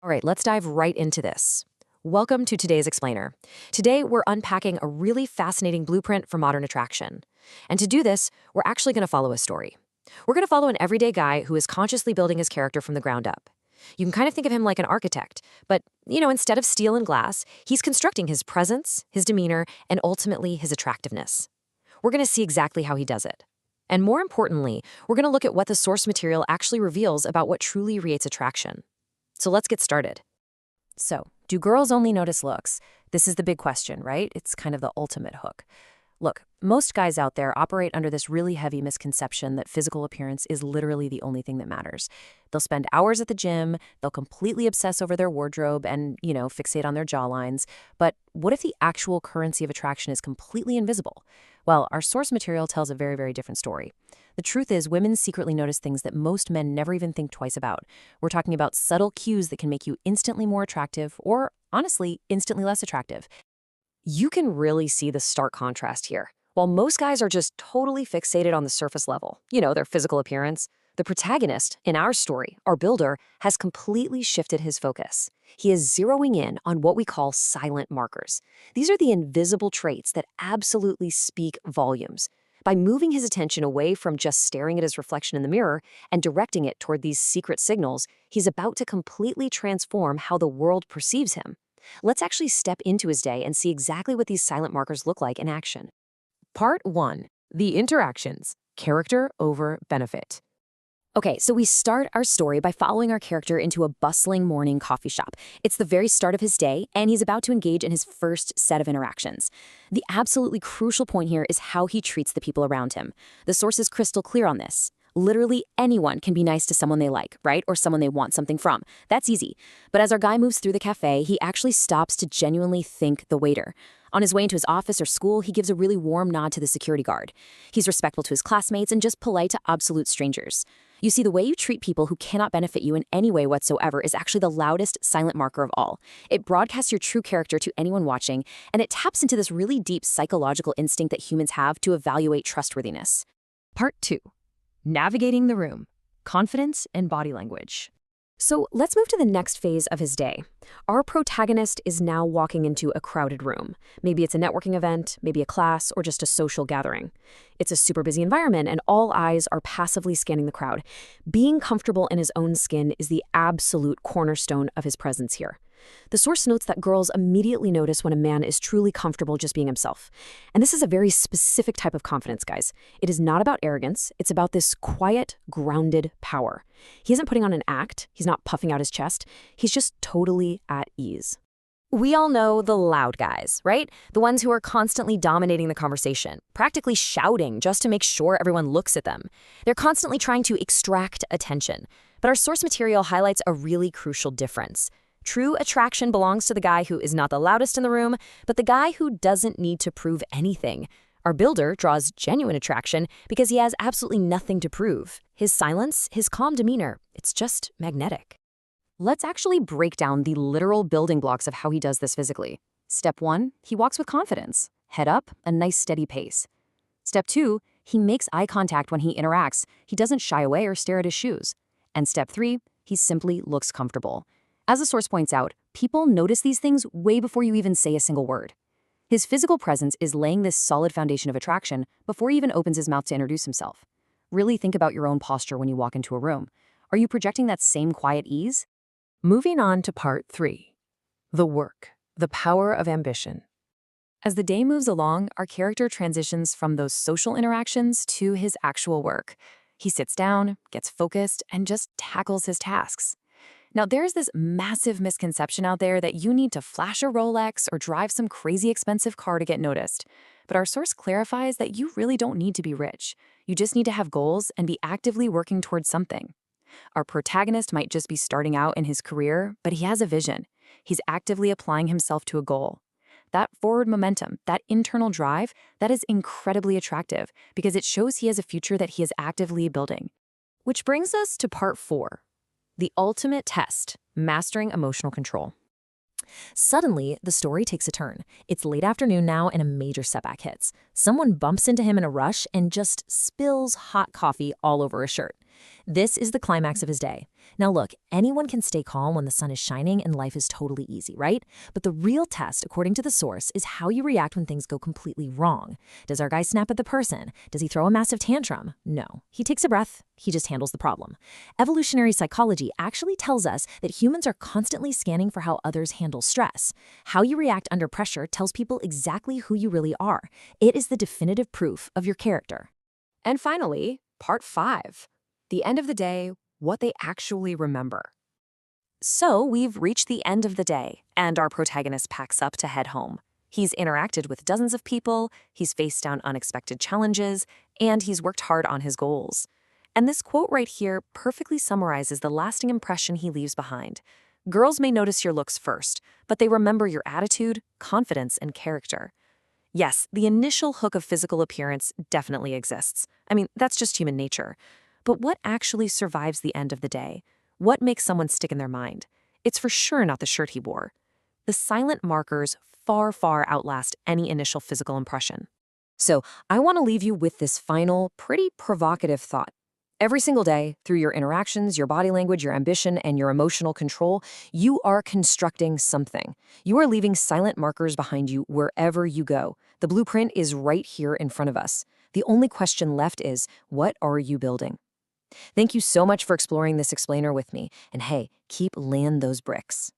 All right, let's dive right into this. Welcome to today's Explainer. Today, we're unpacking a really fascinating blueprint for modern attraction. And to do this, we're actually going to follow a story. We're going to follow an everyday guy who is consciously building his character from the ground up. You can kind of think of him like an architect, but, instead of steel and glass, he's constructing his presence, his demeanor, and ultimately his attractiveness. We're going to see exactly how he does it. And more importantly, we're going to look at what the source material actually reveals about what truly creates attraction. So let's get started. So, do girls only notice looks? This is the big question, right? It's kind of the ultimate hook. Look, most guys out there operate under this really heavy misconception that physical appearance is literally the only thing that matters. They'll spend hours at the gym, they'll completely obsess over their wardrobe and, fixate on their jawlines. But what if the actual currency of attraction is completely invisible? Well, our source material tells a very, very different story. The truth is, women secretly notice things that most men never even think twice about. We're talking about subtle cues that can make you instantly more attractive or, honestly, instantly less attractive. You can really see the stark contrast here. While most guys are just totally fixated on the surface level, their physical appearance, the protagonist in our story, our builder, has completely shifted his focus. He is zeroing in on what we call silent markers. These are the invisible traits that absolutely speak volumes. By moving his attention away from just staring at his reflection in the mirror and directing it toward these secret signals, he's about to completely transform how the world perceives him. Let's actually step into his day and see exactly what these silent markers look like in action. Part 1. The interactions. Character over benefit. Okay, so we start our story by following our character into a bustling morning coffee shop. It's the very start of his day, and he's about to engage in his first set of interactions. The absolutely crucial point here is how he treats the people around him. The source is crystal clear on this. Literally anyone can be nice to someone they like, right? Or someone they want something from. That's easy. But as our guy moves through the cafe, he actually stops to genuinely thank the waiter. On his way into his office or school, he gives a really warm nod to the security guard. He's respectful to his classmates and just polite to absolute strangers. You see, the way you treat people who cannot benefit you in any way whatsoever is actually the loudest silent marker of all. It broadcasts your true character to anyone watching, and it taps into this really deep psychological instinct that humans have to evaluate trustworthiness. Part 2. Navigating the room. Confidence and body language. So let's move to the next phase of his day. Our protagonist is now walking into a crowded room. Maybe it's a networking event, maybe a class, or just a social gathering. It's a super busy environment, and all eyes are passively scanning the crowd. Being comfortable in his own skin is the absolute cornerstone of his presence here. The source notes that girls immediately notice when a man is truly comfortable just being himself. And this is a very specific type of confidence, guys. It is not about arrogance. It's about this quiet, grounded power. He isn't putting on an act. He's not puffing out his chest. He's just totally at ease. We all know the loud guys, right? The ones who are constantly dominating the conversation, practically shouting just to make sure everyone looks at them. They're constantly trying to extract attention. But our source material highlights a really crucial difference. True attraction belongs to the guy who is not the loudest in the room, but the guy who doesn't need to prove anything. Our builder draws genuine attraction because he has absolutely nothing to prove. His silence, his calm demeanor, it's just magnetic. Let's actually break down the literal building blocks of how he does this physically. Step 1, he walks with confidence. Head up, a nice steady pace. Step 2, he makes eye contact when he interacts. He doesn't shy away or stare at his shoes. And step 3, he simply looks comfortable. As the source points out, people notice these things way before you even say a single word. His physical presence is laying this solid foundation of attraction before he even opens his mouth to introduce himself. Really think about your own posture when you walk into a room. Are you projecting that same quiet ease? Moving on to part 3. The work, the power of ambition. As the day moves along, our character transitions from those social interactions to his actual work. He sits down, gets focused, and just tackles his tasks. Now, there's this massive misconception out there that you need to flash a Rolex or drive some crazy expensive car to get noticed. But our source clarifies that you really don't need to be rich. You just need to have goals and be actively working towards something. Our protagonist might just be starting out in his career, but he has a vision. He's actively applying himself to a goal. That forward momentum, that internal drive, that is incredibly attractive because it shows he has a future that he is actively building. Which brings us to part 4. The ultimate test, mastering emotional control. Suddenly, the story takes a turn. It's late afternoon now and a major setback hits. Someone bumps into him in a rush and just spills hot coffee all over his shirt. This is the climax of his day. Now look, anyone can stay calm when the sun is shining and life is totally easy, right? But the real test, according to the source, is how you react when things go completely wrong. Does our guy snap at the person? Does he throw a massive tantrum? No. He takes a breath. He just handles the problem. Evolutionary psychology actually tells us that humans are constantly scanning for how others handle stress. How you react under pressure tells people exactly who you really are. It is the definitive proof of your character. And finally, part 5. The end of the day, what they actually remember. So we've reached the end of the day, and our protagonist packs up to head home. He's interacted with dozens of people, he's faced down unexpected challenges, and he's worked hard on his goals. And this quote right here perfectly summarizes the lasting impression he leaves behind. Girls may notice your looks first, but they remember your attitude, confidence, and character. Yes, the initial hook of physical appearance definitely exists. I mean, that's just human nature. But what actually survives the end of the day? What makes someone stick in their mind? It's for sure not the shirt he wore. The silent markers far, far outlast any initial physical impression. So I want to leave you with this final, pretty provocative thought. Every single day, through your interactions, your body language, your ambition, and your emotional control, you are constructing something. You are leaving silent markers behind you wherever you go. The blueprint is right here in front of us. The only question left is, what are you building? Thank you so much for exploring this explainer with me. And hey, keep laying those bricks.